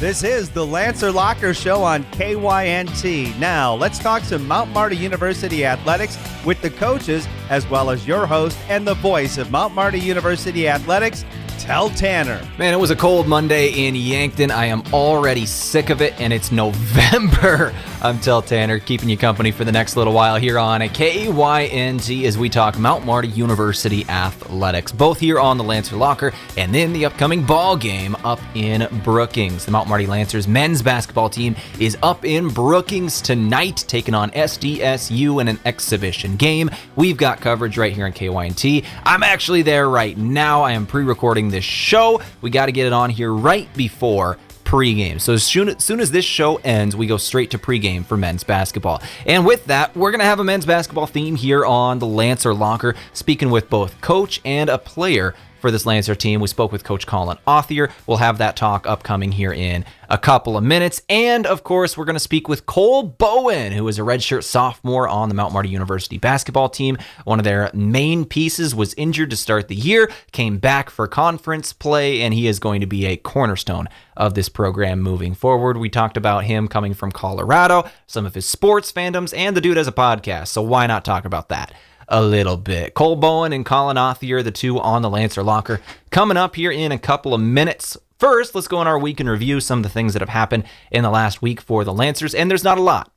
This is the Lancer Locker Show on KYNT. Now, let's talk some Mount Marty University athletics with the coaches, as well as your host and the voice of Mount Marty University athletics, Tell Tanner. Man, it was a cold Monday in Yankton. I am already sick of it, and it's November. I'm Tell Tanner, keeping you company for the next little while here on KYNT as we talk Mount Marty University athletics, both here on the Lancer Locker and then the upcoming ball game up in Brookings. The Mount Marty Lancers men's basketball team is up in Brookings tonight, taking on SDSU in an exhibition game. We've got coverage right here on KYNT. I'm actually there right now. I am pre-recording this show. We got to get it on here right before pregame. So as soon as this show ends, we go straight to pregame for men's basketball. And with that, we're going to have a men's basketball theme here on the Lancer Locker, speaking with both coach and a player for this Lancer team. We spoke with Coach Collin Authier. We'll have that talk upcoming here in a couple of minutes. And of course, we're going to speak with Bowen, who is a redshirt sophomore on the Mount Marty University basketball team. One of their main pieces was injured to start the year, came back for conference play, and he is going to be a cornerstone of this program moving forward. We talked about him coming from Colorado, some of his sports fandoms, and the dude has a podcast. So why not talk about that a little bit? Bowen and Collin Authier, the two on the Lancer Locker, coming up here in a couple of minutes. First, let's go on our week in review, some of the things that have happened in the last week for the Lancers, and there's not a lot.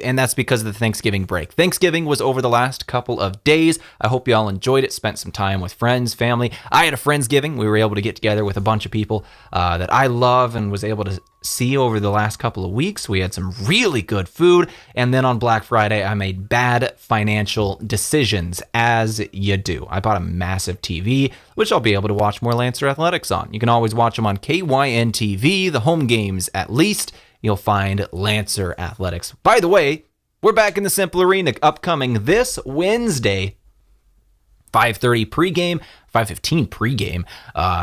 And that's because of the Thanksgiving break. Thanksgiving was over the last couple of days. I hope you all enjoyed it, spent some time with friends, family. I had a Friendsgiving. We were able to get together with a bunch of people that I love and was able to see over the last couple of weeks. We had some really good food. And then on Black Friday, I made bad financial decisions, as you do. I bought a massive TV, which I'll be able to watch more Lancer Athletics on. You can always watch them on KYNTV, the home games at least. You'll find Lancer Athletics. By the way, we're back in the Simple Arena upcoming this Wednesday, 5:30 pregame, 5:15 pregame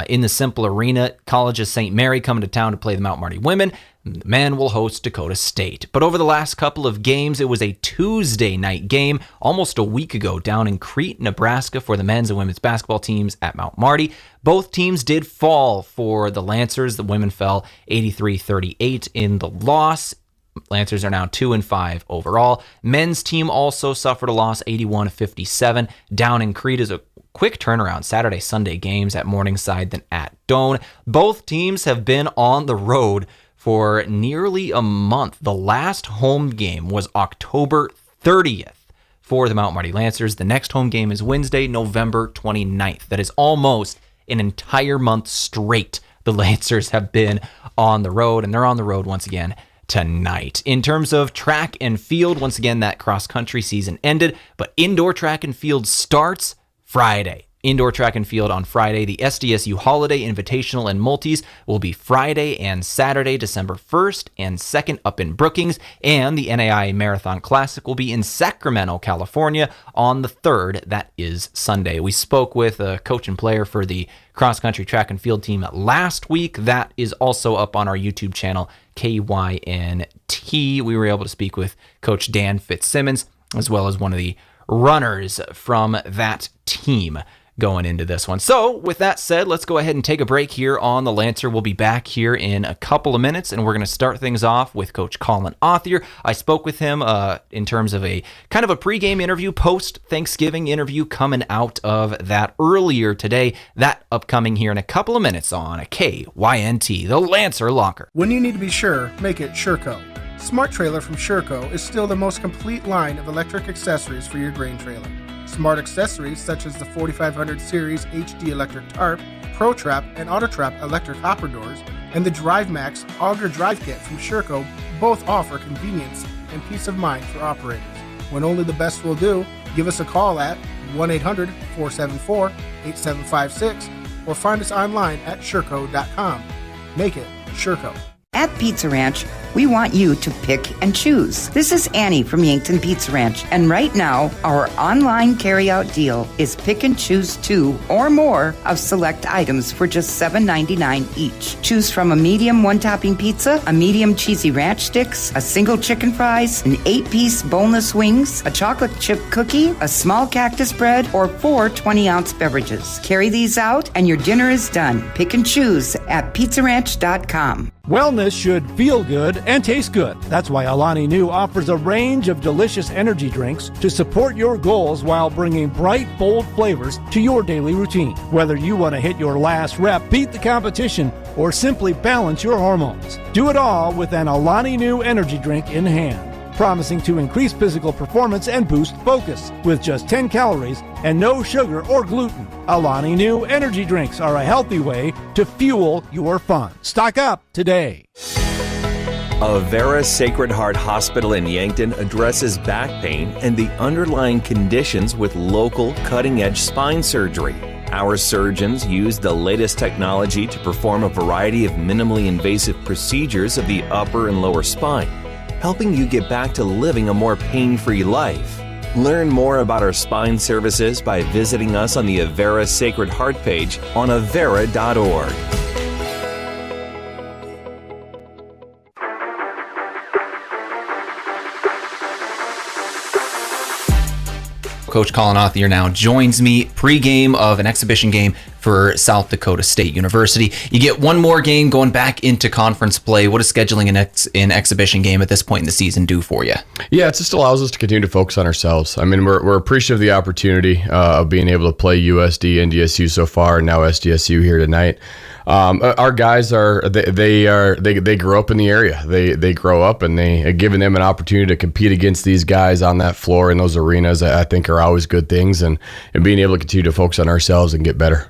in the Simple Arena. College of St. Mary coming to town to play the Mount Marty women. The men will host Dakota State. But over the last couple of games, it was a Tuesday night game almost a week ago down in Crete, Nebraska for the men's and women's basketball teams at Mount Marty. Both teams did fall for the Lancers. The women fell 83-38 in the loss. Lancers are now 2-5 overall. Men's team also suffered a loss, 81-57. Down in Crete is a quick turnaround. Saturday, Sunday games at Morningside, then at Doane. Both teams have been on the road for nearly a month. The last home game was October 30th for the Mount Marty Lancers. The next home game is Wednesday, November 29th. That is almost an entire month straight the Lancers have been on the road, and they're on the road once again tonight. In terms of track and field, once again, that cross-country season ended, but indoor track and field starts Friday. Indoor track and field on Friday. The SDSU Holiday Invitational and Multis will be Friday and Saturday, December 1st and 2nd up in Brookings. And the NAI Marathon Classic will be in Sacramento, California on the 3rd. That is Sunday. We spoke with a coach and player for the cross-country track and field team last week. That is also up on our YouTube channel, KYNT. We were able to speak with Coach Dan Fitzsimmons, as well as one of the runners from that team going into this one. So with that said, let's go ahead and take a break here on the Lancer. We'll be back here in a couple of minutes, and we're going to start things off with Coach Collin Authier. I spoke with him in terms of a kind of a pregame interview, post-Thanksgiving interview coming out of that earlier today. That upcoming here in a couple of minutes on a KYNT, the Lancer Locker. When you need to be sure, make it Sureco. Smart Trailer from Sureco is still the most complete line of electric accessories for your grain trailer. Smart accessories such as the 4500 Series HD electric tarp, Pro Trap, and Auto Trap electric hopper doors, and the Drive Max Auger Drive Kit from Sureco both offer convenience and peace of mind for operators. When only the best will do, give us a call at 1-800-474-8756 or find us online at sureco.com. Make it Sureco. At Pizza Ranch, we want you to pick and choose. This is Annie from Yankton Pizza Ranch, and right now, our online carryout deal is pick and choose 2 or more of select items for just $7.99 each. Choose from a medium one-topping pizza, a medium cheesy ranch sticks, a single chicken fries, an 8-piece boneless wings, a chocolate chip cookie, a small cactus bread, or 4 20-ounce beverages. Carry these out, and your dinner is done. Pick and choose at pizzaranch.com. Wellness should feel good and taste good. That's why Alani Nu offers a range of delicious energy drinks to support your goals while bringing bright, bold flavors to your daily routine. Whether you want to hit your last rep, beat the competition, or simply balance your hormones, do it all with an Alani Nu energy drink in hand. Promising to increase physical performance and boost focus with just 10 calories and no sugar or gluten. Alani Nu energy drinks are a healthy way to fuel your fun. Stock up today. Avera Sacred Heart Hospital in Yankton addresses back pain and the underlying conditions with local cutting-edge spine surgery. Our surgeons use the latest technology to perform a variety of minimally invasive procedures of the upper and lower spine, helping you get back to living a more pain-free life. Learn more about our spine services by visiting us on the Avera Sacred Heart page on avera.org. Coach Collin Authier now joins me pre-game of an exhibition game for South Dakota State University. You get one more game going back into conference play. What does scheduling an exhibition game at this point in the season do for you? Yeah, it just allows us to continue to focus on ourselves. I mean, we're appreciative of the opportunity of being able to play USD, NDSU so far, and now SDSU here tonight. Our guys they grow up in the area. They grow up, and giving them an opportunity to compete against these guys on that floor in those arenas, I think are always good things, and being able to continue to focus on ourselves and get better.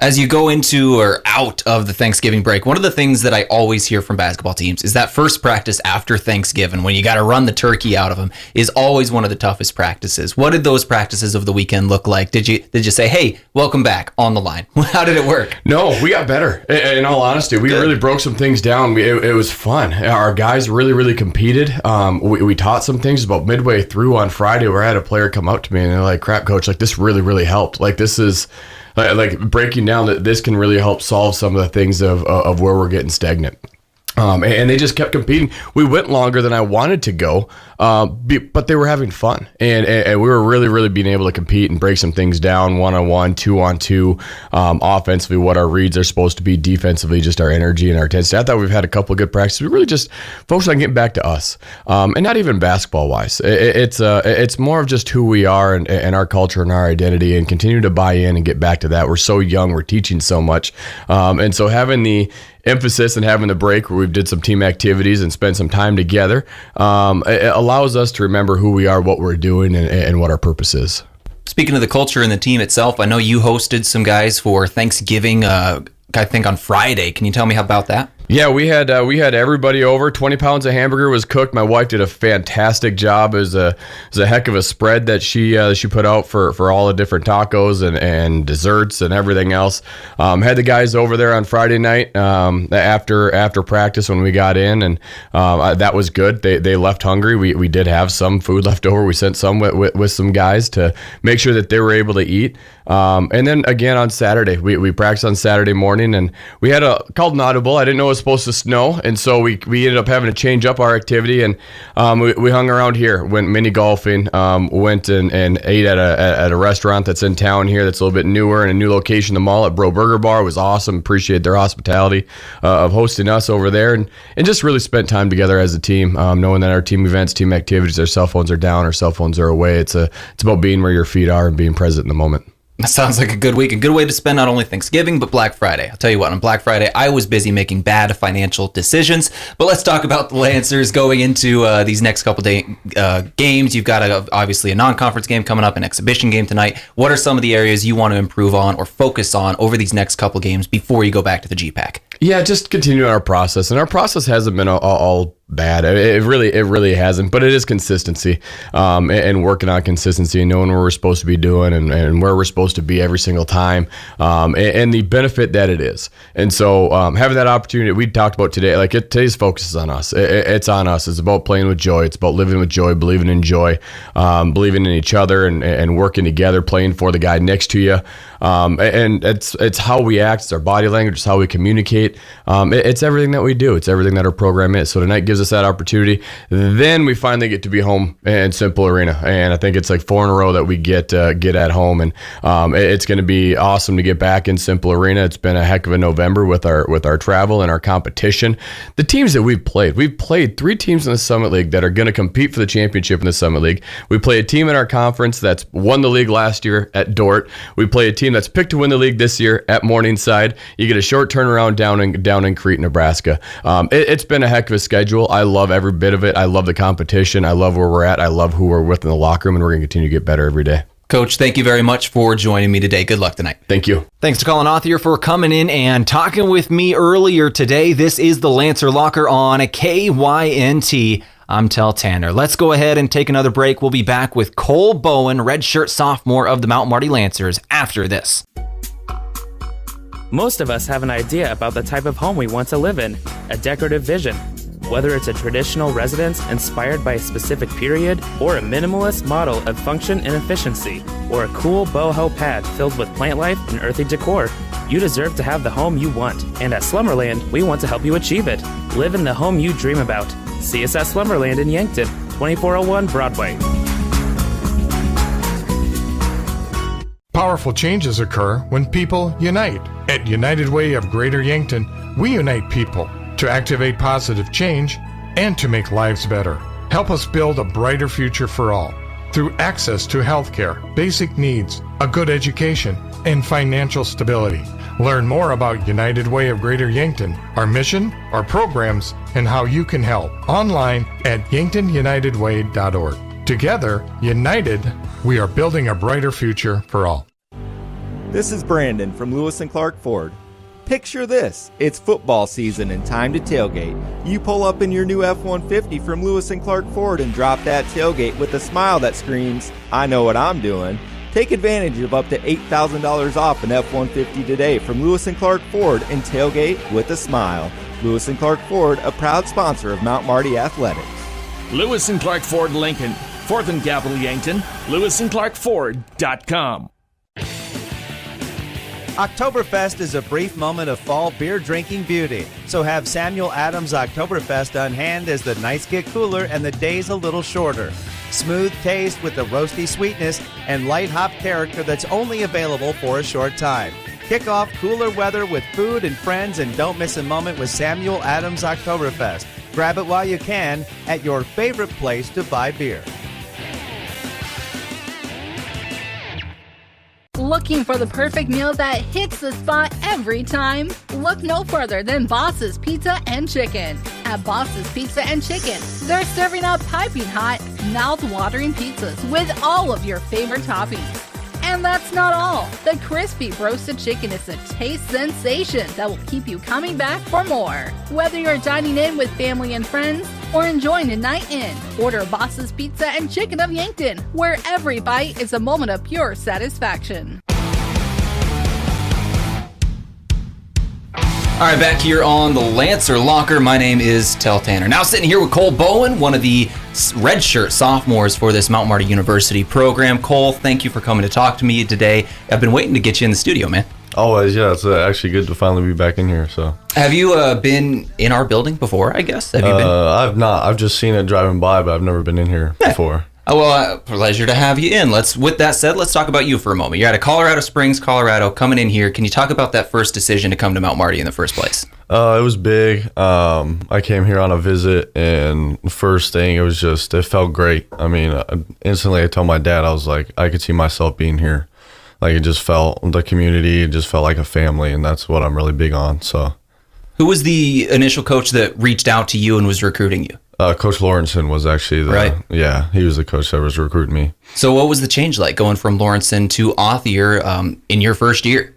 As you go into or out of the Thanksgiving break, one of the things that I always hear from basketball teams is that first practice after Thanksgiving, when you got to run the turkey out of them, is always one of the toughest practices. What did those practices of the weekend look like? Did you say, hey, welcome back on the line? How did it work? No, we got better. In all honesty, we really broke some things down. It was fun. Our guys really competed. We taught some things about midway through on Friday where I had a player come up to me and they're like, crap, coach, like this really helped. Like this is... like breaking down that this can really help solve some of the things of where we're getting stagnant. And they just kept competing. We went longer than I wanted to go, but they were having fun. And we were really being able to compete and break some things down, 1-on-1, 2-on-2, offensively, what our reads are supposed to be, defensively, just our energy and our intensity. I thought we've had a couple of good practices. We really just focused on getting back to us, and not even basketball-wise. It's more of just who we are and our culture and our identity, and continue to buy in and get back to that. We're so young. We're teaching so much. And so having the emphasis and having the break where we did some team activities and spent some time together, it allows us to remember who we are, what we're doing, and what our purpose is. Speaking of the culture and the team itself, I know you hosted some guys for Thanksgiving, I think on Friday. Can you tell me about that? Yeah, we had everybody over. 20 pounds of hamburger was cooked. My wife did a fantastic job. It was a heck of a spread that she put out for all the different tacos and desserts and everything else. Had the guys over there on Friday night after practice when we got in, and that was good. They left hungry. We did have some food left over. We sent some with some guys to make sure that they were able to eat. And then again on Saturday, we practiced on Saturday morning, and we had called an audible. I didn't know it was supposed to snow, and so we ended up having to change up our activity, and we hung around here, went mini golfing, went and ate at a restaurant that's in town here that's a little bit newer and a new location, the mall at Bro Burger Bar. It was awesome. Appreciate their hospitality of hosting us over there, and just really spent time together as a team, knowing that our team events, team activities, our cell phones are down, our cell phones are away. It's about being where your feet are and being present in the moment. That sounds like a good week, a good way to spend not only Thanksgiving, but Black Friday. I'll tell you what, on Black Friday, I was busy making bad financial decisions. But let's talk about the Lancers going into these next couple games. You've got obviously a non-conference game coming up, an exhibition game tonight. What are some of the areas you want to improve on or focus on over these next couple games before you go back to the GPAC? Yeah, just continue our process. And our process hasn't been all bad. It really hasn't, but it is consistency, and working on consistency and knowing what we're supposed to be doing and where we're supposed to be every single time, and the benefit that it is. And so having that opportunity we talked about today, today's focus is on us. It's on us. It's about playing with joy. It's about living with joy, believing in joy, believing in each other, and working together, playing for the guy next to you. And it's how we act. It's our body language. It's how we communicate. tailgate. It's everything that we do. It's everything that our program is. So tonight gives us that opportunity. Then we finally get to be home in Simple Arena, and I think it's like 4 in a row that we get at home, and it's going to be awesome to get back in Simple Arena. It's been a heck of a November with our travel and our competition. The teams that we've played 3 teams in the Summit League that are going to compete for the championship in the Summit League. We play a team in our conference that's won the league last year at Dort. We play a team that's picked to win the league this year at Morningside. You get a short turnaround down in Crete, Nebraska. It's been a heck of a schedule. I love every bit of it. I love the competition. I love where we're at. I love who we're with in the locker room, and we're going to continue to get better every day. Coach, thank you very much for joining me today. Good luck tonight. Thank you. Thanks to Collin Authier for coming in and talking with me earlier today. This is the Lancer Locker on a KYNT. I'm Tel Tanner. Let's go ahead and take another break. We'll be back with Cole Bowen, redshirt sophomore of the Mount Marty Lancers, after this. Most of us have an idea about the type of home we want to live in, a decorative vision. Whether it's a traditional residence inspired by a specific period, or a minimalist model of function and efficiency, or a cool boho pad filled with plant life and earthy decor, you deserve to have the home you want. And at Slumberland, we want to help you achieve it. Live in the home you dream about. See us at Slumberland in Yankton, 2401 Broadway. Powerful changes occur when people unite. At United Way of Greater Yankton, we unite people to activate positive change and to make lives better. Help us build a brighter future for all through access to healthcare, basic needs, a good education, and financial stability. Learn more about United Way of Greater Yankton, our mission, our programs, and how you can help online at yanktonyunitedway.org. Together, united, we are building a brighter future for all. This is Brandon from Lewis and Clark Ford. Picture this. It's football season and time to tailgate. You pull up in your new F-150 from Lewis and Clark Ford and drop that tailgate with a smile that screams, I know what I'm doing. Take advantage of up to $8,000 off an F-150 today from Lewis and Clark Ford and tailgate with a smile. Lewis and Clark Ford, a proud sponsor of Mount Marty Athletics. Lewis and Clark Ford Lincoln, 4th and Capitol Yankton, lewisandclarkford.com. Oktoberfest is a brief moment of fall beer drinking beauty, so have Samuel Adams Oktoberfest on hand as the nights get cooler and the days a little shorter. Smooth taste with the roasty sweetness and light hop character that's only available for a short time. Kick off cooler weather with food and friends, and don't miss a moment with Samuel Adams Oktoberfest. Grab it while you can at your favorite place to buy beer. Looking for the perfect meal that hits the spot every time? Look no further than Boss's Pizza and Chicken. At Boss's Pizza and Chicken, they're serving up piping hot, mouth-watering pizzas with all of your favorite toppings. And that's not all. The crispy roasted chicken is a taste sensation that will keep you coming back for more. Whether you're dining in with family and friends or enjoying a night in, order Boss's Pizza and Chicken of Yankton, where every bite is a moment of pure satisfaction. All right, back here on the Lancer Locker, my name is Tel Tanner. Now sitting here with Cole Bowen, one of the redshirt sophomores for this Mount Marty University program. Cole, thank you for coming to talk to me today. I've been waiting to get you in the studio, man. Always, yeah. It's actually good to finally be back in here. So, have you been in our building before, I guess? Have you been? I've not. I've just seen it driving by, but I've never been in here before. Oh, well, pleasure to have you in. With that said, let's talk about you for a moment. You're out of Colorado Springs, Colorado, coming in here. Can you talk about that first decision to come to Mount Marty in the first place? It was big. I came here on a visit, and the first thing, it felt great. I mean, instantly I told my dad, I was like, I could see myself being here. Like, it just felt, the community, it just felt like a family, and that's what I'm really big on, so. Who was the initial coach that reached out to you and was recruiting you? Coach Lawrenson was actually yeah, he was the coach that was recruiting me. So what was the change like going from Lawrenson to Authier in your first year?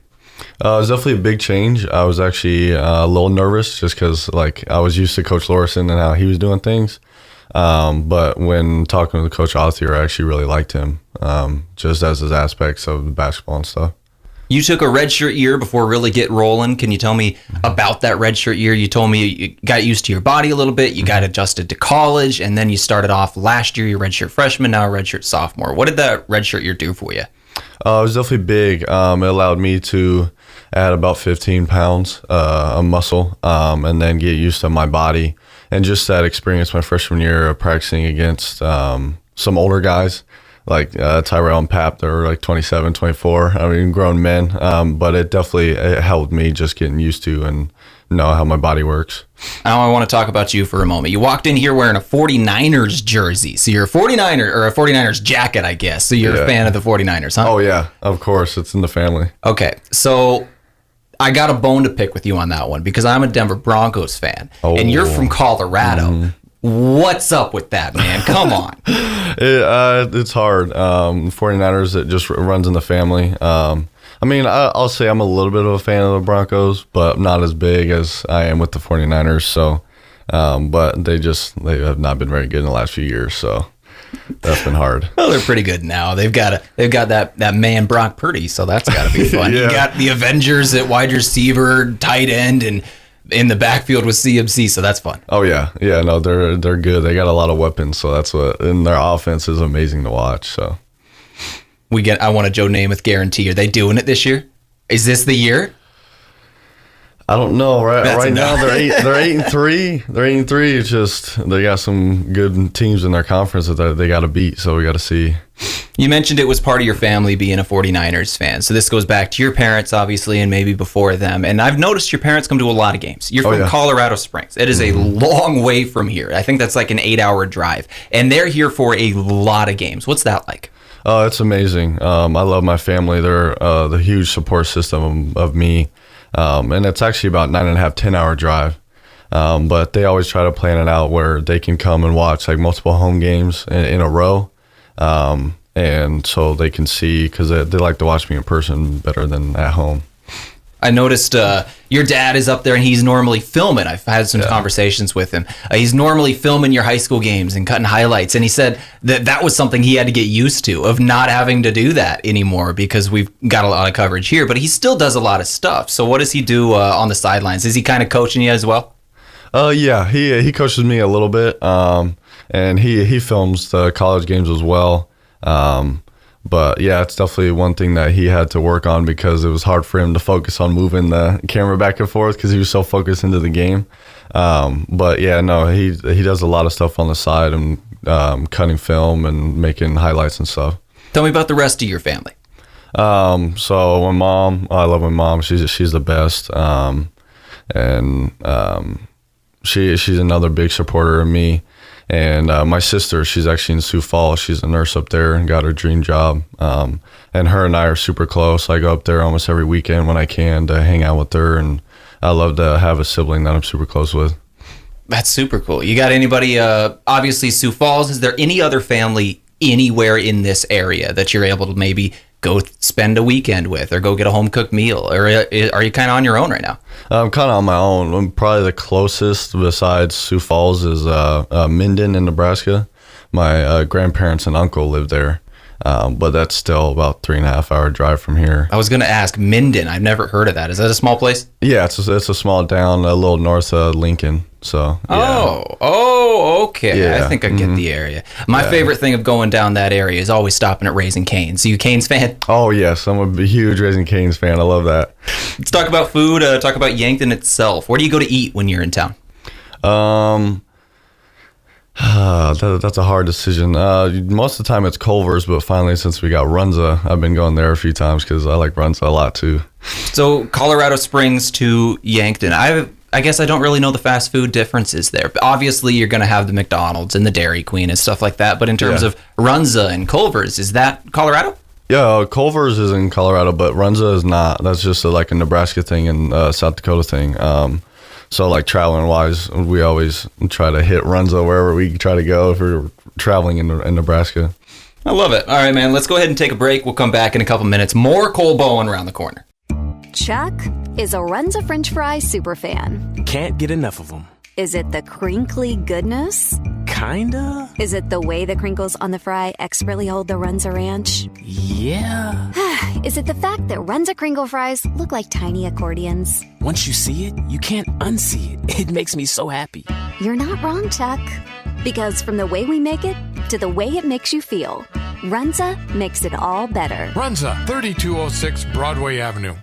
It was definitely a big change. I was actually a little nervous just because I was used to Coach Lawrenson and how he was doing things. But when talking to Coach Authier, I actually really liked him just as his aspects of the basketball and stuff. You took a redshirt year before really get rolling. Can you tell me about that redshirt year? You told me you got used to your body a little bit, you got adjusted to college, and then you started off last year, your redshirt freshman, now a redshirt sophomore. What did that redshirt year do for you? It was definitely big. It allowed me to add about 15 pounds of muscle, and then get used to my body. And just that experience my freshman year of practicing against some older guys like Tyrell and Pap, that were like 27, 24. I mean, grown men. But it helped me just getting used to and know how my body works. Now I want to talk about you for a moment. You walked in here wearing a 49ers jersey. So you're a 49er, or a 49ers jacket, I guess. So you're a fan of the 49ers, huh? Oh, yeah. Of course. It's in the family. Okay. So I got a bone to pick with you on that one because I'm a Denver Broncos fan. Oh. And you're from Colorado. What's up with that, man? Come on. It's hard. 49ers, it just runs in the family. I mean, I'll say I'm a little bit of a fan of the Broncos, but not as big as I am with the 49ers. So, but they have not been very good in the last few years. So that's been hard. Well, they're pretty good now. They've got that man Brock Purdy, so that's got to be fun. You got the Avengers at wide receiver, tight end, and in the backfield with CMC, so that's fun. Oh yeah, no, they're good. They got a lot of weapons, so and their offense is amazing to watch. So. I want a Joe Namath guarantee. Are they doing it this year? Is this the year? I don't know. Right now they're 8-3. They're 8-3. It's just they got some good teams in their conference that they got to beat. So we got to see. You mentioned it was part of your family being a 49ers fan. So this goes back to your parents, obviously, and maybe before them. And I've noticed your parents come to a lot of games. You're from Colorado Springs. It is a long way from here. I think that's like an 8-hour drive. And they're here for a lot of games. What's that like? Oh, it's amazing. I love my family. They're the huge support system of me. And it's actually about 9.5, 10-hour drive. But they always try to plan it out where they can come and watch like multiple home games in a row. And so they can see, because they like to watch me in person better than at home. I noticed your dad is up there and he's normally filming. I've had some conversations with him. He's normally filming your high school games and cutting highlights. And he said that was something he had to get used to, of not having to do that anymore because we've got a lot of coverage here. But he still does a lot of stuff. So what does he do on the sidelines? Is he kind of coaching you as well? Yeah, he coaches me a little bit. And he films the college games as well. But yeah, it's definitely one thing that he had to work on because it was hard for him to focus on moving the camera back and forth because he was so focused into the game. But yeah, no, he does a lot of stuff on the side and cutting film and making highlights and stuff. Tell me about the rest of your family. So my mom, I love my mom. She's the best. And she's another big supporter of me. And my sister, she's actually in Sioux Falls. She's a nurse up there and got her dream job. And her and I are super close. I go up there almost every weekend when I can to hang out with her. And I love to have a sibling that I'm super close with. That's super cool. You got anybody, obviously Sioux Falls, is there any other family anywhere in this area that you're able to maybe go spend a weekend with or go get a home-cooked meal? Or are you kind of on your own right now? I'm kind of on my own. Probably the closest besides Sioux Falls is Minden in Nebraska. My grandparents and uncle live there, but that's still about 3.5-hour drive from here. I was going to ask, Minden. I've never heard of that. Is that a small place? Yeah, it's a small town, a little north of Lincoln. So yeah. Oh, okay. Yeah. I think I get the area. My favorite thing of going down that area is always stopping at Raising Cane's. Are you a Cane's fan? Oh yes, I'm a huge Raising Cane's fan. I love that. Let's talk about food. Talk about Yankton itself. Where do you go to eat when you're in town? That's a hard decision. Most of the time it's Culver's, but finally since we got Runza, I've been going there a few times because I like Runza a lot too. So Colorado Springs to Yankton. I guess I don't really know the fast food differences there. But obviously, you're going to have the McDonald's and the Dairy Queen and stuff like that. But in terms of Runza and Culver's, is that Colorado? Yeah, Culver's is in Colorado, but Runza is not. That's just like a Nebraska thing and South Dakota thing. So like traveling wise, we always try to hit Runza wherever we try to go if we're traveling in Nebraska. I love it. All right, man. Let's go ahead and take a break. We'll come back in a couple minutes. More Cole Bowen around the corner. Chuck is a Runza French fry superfan. Can't get enough of them. Is it the crinkly goodness? Kinda. Is it the way the crinkles on the fry expertly hold the Runza Ranch? Yeah. Is it the fact that Runza Kringle fries look like tiny accordions? Once you see it, you can't unsee it. It makes me so happy. You're not wrong, Chuck. Because from the way we make it to the way it makes you feel, Runza makes it all better. Runza, 3206 Broadway Avenue.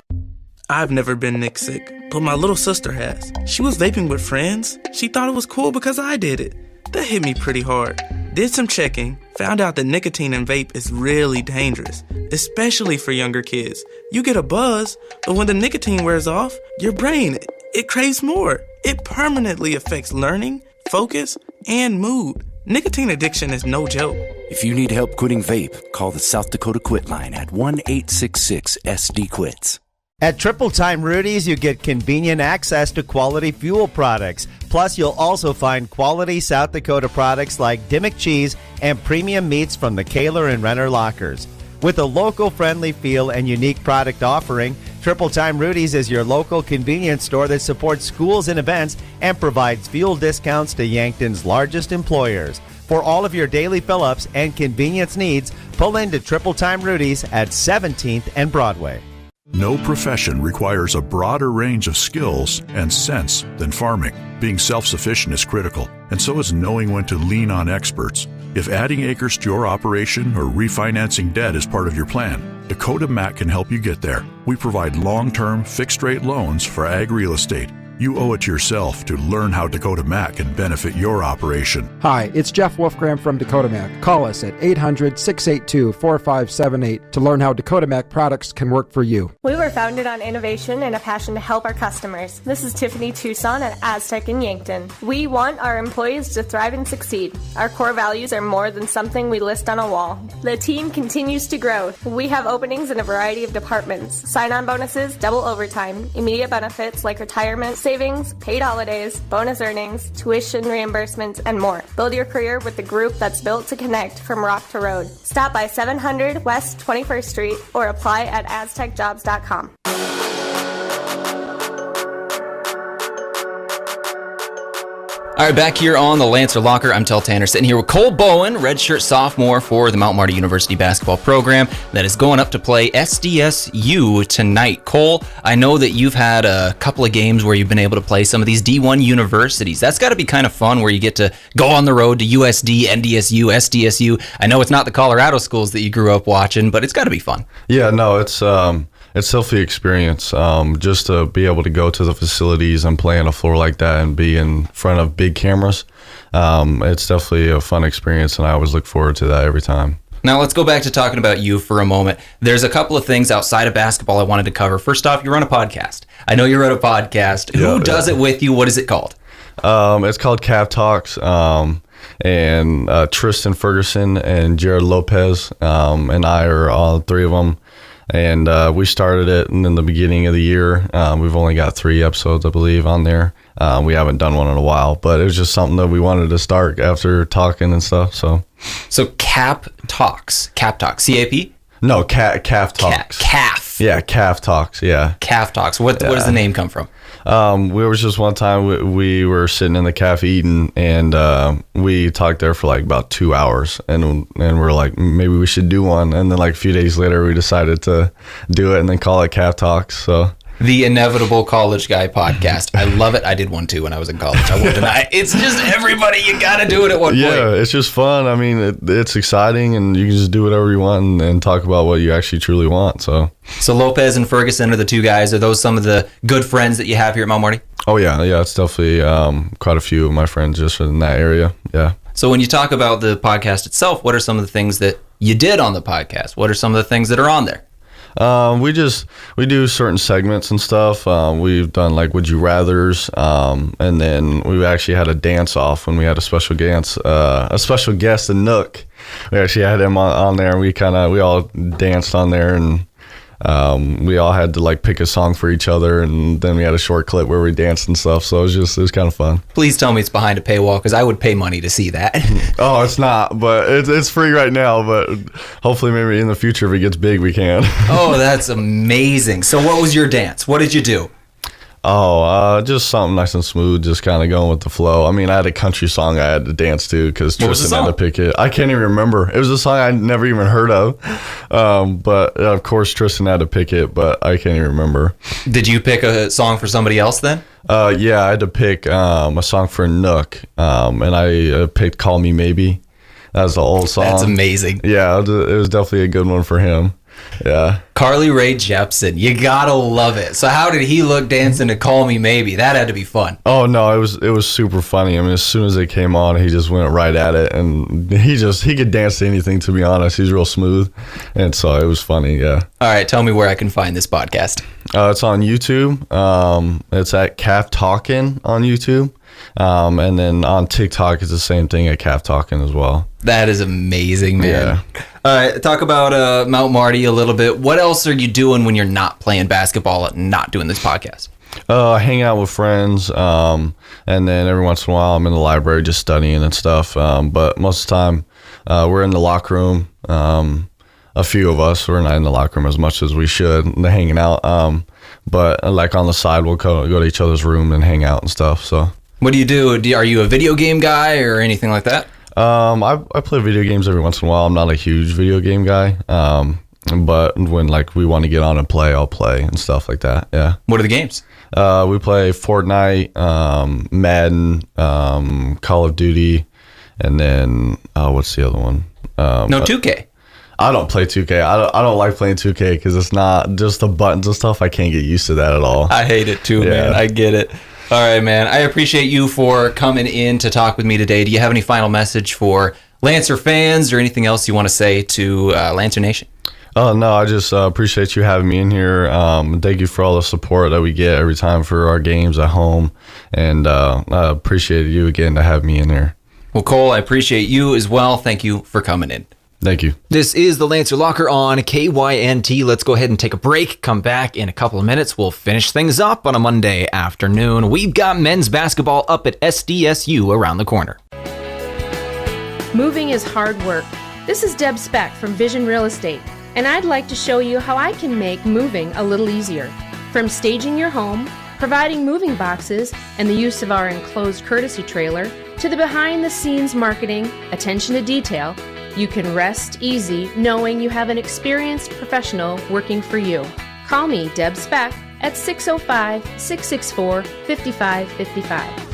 I've never been Nick sick, but my little sister has. She was vaping with friends. She thought it was cool because I did it. That hit me pretty hard. Did some checking, found out that nicotine in vape is really dangerous, especially for younger kids. You get a buzz, but when the nicotine wears off, your brain, it craves more. It permanently affects learning, focus, and mood. Nicotine addiction is no joke. If you need help quitting vape, call the South Dakota Quit line at 1-866-SD-QUITS. At Triple Time Rudy's, you get convenient access to quality fuel products. Plus, you'll also find quality South Dakota products like Dimmick cheese and premium meats from the Kaler and Renner lockers. With a local-friendly feel and unique product offering, Triple Time Rudy's is your local convenience store that supports schools and events and provides fuel discounts to Yankton's largest employers. For all of your daily fill-ups and convenience needs, pull into Triple Time Rudy's at 17th and Broadway. No profession requires a broader range of skills and sense than farming. Being self-sufficient is critical, and so is knowing when to lean on experts. If adding acres to your operation or refinancing debt is part of your plan, Dakota Mac can help you get there. We provide long-term, fixed-rate loans for ag real estate. You owe it to yourself to learn how Dakota Mac can benefit your operation. Hi, it's Jeff Wolfgram from Dakota Mac. Call us at 800-682-4578 to learn how Dakota Mac products can work for you. We were founded on innovation and a passion to help our customers. This is Tiffany Tucson at Aztec in Yankton. We want our employees to thrive and succeed. Our core values are more than something we list on a wall. The team continues to grow. We have openings in a variety of departments. Sign-on bonuses, double overtime, immediate benefits like retirement, savings, paid holidays, bonus earnings, tuition reimbursements, and more. Build your career with the group that's built to connect from rock to road. Stop by 700 West 21st Street or apply at aztecjobs.com. All right, back here on the Lancer Locker, I'm Tel Tanner, sitting here with Cole Bowen, redshirt sophomore for the Mount Marty University basketball program that is going up to play SDSU tonight. Cole, I know that you've had a couple of games where you've been able to play some of these D1 universities. That's got to be kind of fun where you get to go on the road to USD, NDSU, SDSU. I know it's not the Colorado schools that you grew up watching, but it's got to be fun. Yeah, no, it's definitely experience. Just to be able to go to the facilities and play on a floor like that and be in front of big cameras, it's definitely a fun experience, and I always look forward to that every time. Now let's go back to talking about you for a moment. There's a couple of things outside of basketball I wanted to cover. First off, you run a podcast. I know you run a podcast. Who does it with you? What is it called? It's called Cav Talks. And Tristan Ferguson and Jared Lopez and I are all three of them. And we started it in the beginning of the year. We've only got 3 episodes, I believe, on there. We haven't done one in a while, but it was just something that we wanted to start after talking and stuff. So Cap Talks, CAP? No, Calf Talks. Calf. Yeah, Calf Talks. Yeah, Calf Talks. What does the name come from? We was just one time we were sitting in the cafe eating, and we talked there for like about 2 hours, and we're like, maybe we should do one. And then like a few days later, we decided to do it and then call it Calf Talks. So. The Inevitable College Guy podcast. I love it. I did one too when I was in college. I won't deny it. It's just everybody. You got to do it at one point. Yeah, it's just fun. I mean, it's exciting, and you can just do whatever you want and talk about what you actually truly want. So Lopez and Ferguson are the 2 guys. Are those some of the good friends that you have here at Mount Marty? Oh, yeah. Yeah, it's definitely quite a few of my friends just in that area. Yeah. So when you talk about the podcast itself, what are some of the things that you did on the podcast? What are some of the things that are on there? We do certain segments and stuff. We've done like Would You Rathers, and then we actually had a dance off when we had a special guest, in Nook. We actually had him on there, and we all danced on there, and we all had to like pick a song for each other, and then we had a short clip where we danced and stuff. So it was kind of fun. Please tell me it's behind a paywall, because I would pay money to see that. Oh, it's not, but it's free right now. But hopefully, maybe in the future, if it gets big, we can. Oh, that's amazing. So, what was your dance? What did you do? Oh, just something nice and smooth, just kind of going with the flow. I mean, I had a country song I had to dance to because Tristan had to pick it. I can't even remember. It was a song I never even heard of. But of course, Tristan had to pick it, but I can't even remember. Did you pick a song for somebody else then? Yeah, I had to pick a song for Nook, and I picked Call Me Maybe. That was the old song. That's amazing. Yeah, it was definitely a good one for him. Yeah. Carly Rae Jepsen, you gotta love it. So how did he look dancing to Call Me Maybe? That had to be fun. Oh no, it was super funny. I mean, as soon as it came on, he just went right at it, and he could dance to anything. To be honest, he's real smooth, and so it was funny. Yeah. All right, tell me where I can find this podcast. It's on YouTube. It's at Calf Talkin' on YouTube, and then on TikTok it's the same thing at Calf Talkin' as well. That is amazing, man. Yeah. All right, talk about Mount Marty a little bit. What else are you doing when you're not playing basketball and not doing this podcast? Hang out with friends, and then every once in a while I'm in the library just studying and stuff. But most of the time, we're in the locker room. A few of us, we're not in the locker room as much as we should, hanging out. But like on the side, we'll go to each other's room and hang out and stuff. So, what do you do? Are you a video game guy or anything like that? I play video games every once in a while. I'm not a huge video game guy. But when like we want to get on and play, I'll play and stuff like that. Yeah. What are the games? We play Fortnite, Madden, Call of Duty, and then what's the other one? No, 2K. I don't play 2K. I don't like playing 2K because it's not just the buttons and stuff. I can't get used to that at all. I hate it too, man. I get it. All right, man. I appreciate you for coming in to talk with me today. Do you have any final message for Lancer fans or anything else you want to say to Lancer Nation? Oh, no, I just appreciate you having me in here. Thank you for all the support that we get every time for our games at home. And I appreciate you again to have me in here. Well, Cole, I appreciate you as well. Thank you for coming in. Thank you. This is the Lancer Locker on KYNT. Let's go ahead and take a break. Come back in a couple of minutes. We'll finish things up on a Monday afternoon. We've got men's basketball up at SDSU around the corner. Moving is hard work. This is Deb Speck from Vision Real Estate, and I'd like to show you how I can make moving a little easier. From staging your home, providing moving boxes, and the use of our enclosed courtesy trailer, to the behind-the-scenes marketing, attention to detail, you can rest easy knowing you have an experienced professional working for you. Call me, Deb Speck, at 605-664-5555.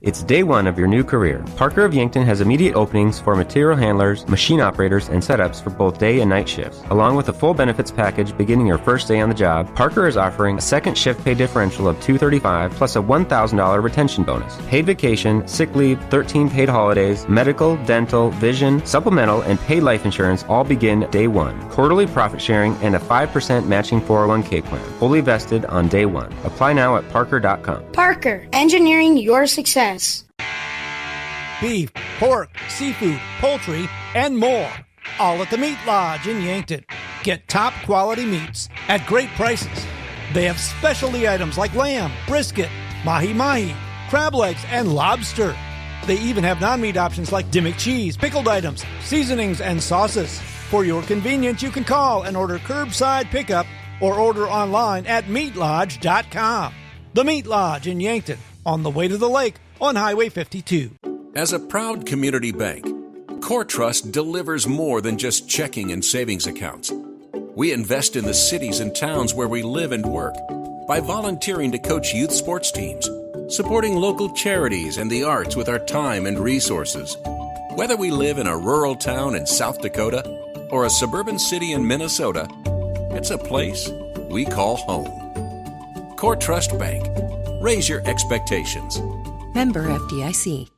It's day one of your new career. Parker of Yankton has immediate openings for material handlers, machine operators, and setups for both day and night shifts. Along with a full benefits package beginning your first day on the job, Parker is offering a second shift pay differential of $235 plus a $1,000 retention bonus. Paid vacation, sick leave, 13 paid holidays, medical, dental, vision, supplemental, and paid life insurance all begin day one. Quarterly profit sharing and a 5% matching 401k plan. Fully vested on day one. Apply now at parker.com. Parker, engineering your success. Beef, pork, seafood, poultry, and more. All at the Meat Lodge in Yankton. Get top quality meats at great prices. They have specialty items like lamb, brisket, mahi-mahi, crab legs, and lobster. They even have non-meat options like Dimmick cheese, pickled items, seasonings, and sauces. For your convenience, you can call and order curbside pickup or order online at meatlodge.com. The Meat Lodge in Yankton, on the way to the lake on Highway 52. As a proud community bank, Core Trust delivers more than just checking and savings accounts. We invest in the cities and towns where we live and work by volunteering to coach youth sports teams, supporting local charities and the arts with our time and resources. Whether we live in a rural town in South Dakota or a suburban city in Minnesota, it's a place we call home. Core Trust Bank. Raise your expectations. Member FDIC.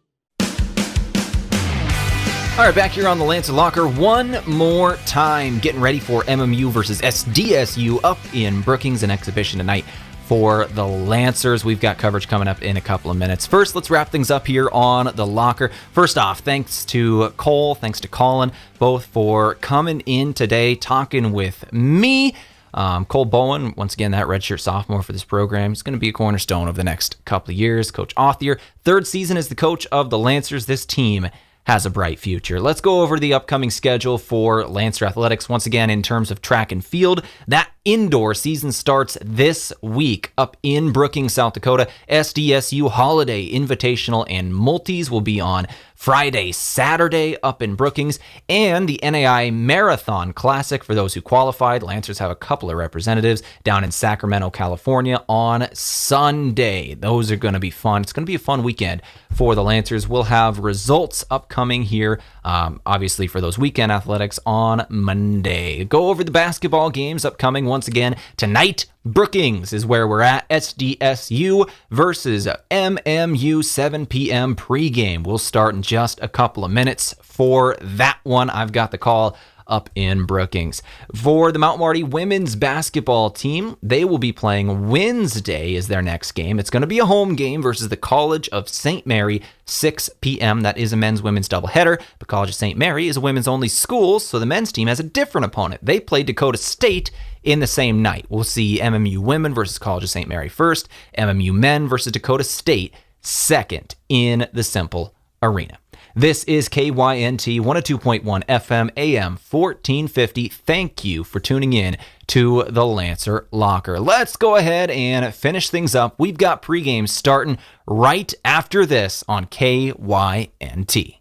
All right, back here on the Lancer Locker one more time. Getting ready for MMU versus SDSU up in Brookings, an exhibition tonight for the Lancers. We've got coverage coming up in a couple of minutes. First, let's wrap things up here on the Locker. First off, thanks to Cole, thanks to Collin, both for coming in today, talking with me. Cole Bowen, once again, that redshirt sophomore for this program, is going to be a cornerstone over the next couple of years. Coach Authier, third season as the coach of the Lancers. This team has a bright future. Let's go over the upcoming schedule for Lancer Athletics. Once again, in terms of track and field, that indoor season starts this week up in Brookings, South Dakota. SDSU Holiday Invitational and Multis will be on Friday, Saturday up in Brookings, and the NAI Marathon Classic for those who qualified. Lancers have a couple of representatives down in Sacramento, California on Sunday. Those are going to be fun. It's going to be a fun weekend for the Lancers. We'll have results upcoming here, obviously, for those weekend athletics on Monday. Go over the basketball games upcoming once again tonight. Brookings is where we're at. SDSU versus MMU, 7 p.m. pregame. We'll start in just a couple of minutes for that one. I've got the call up in Brookings. For the Mount Marty women's basketball team, they will be playing Wednesday as their next game. It's going to be a home game versus the College of St. Mary, 6 p.m. That is a men's-women's doubleheader, but College of St. Mary is a women's-only school, so the men's team has a different opponent. They played Dakota State in the same night. We'll see MMU women versus College of St. Mary first, MMU men versus Dakota State second in the Simple Arena. This is KYNT 102.1 FM AM 1450. Thank you for tuning in to the Lancer Locker. Let's go ahead and finish things up. We've got pregame starting right after this on KYNT.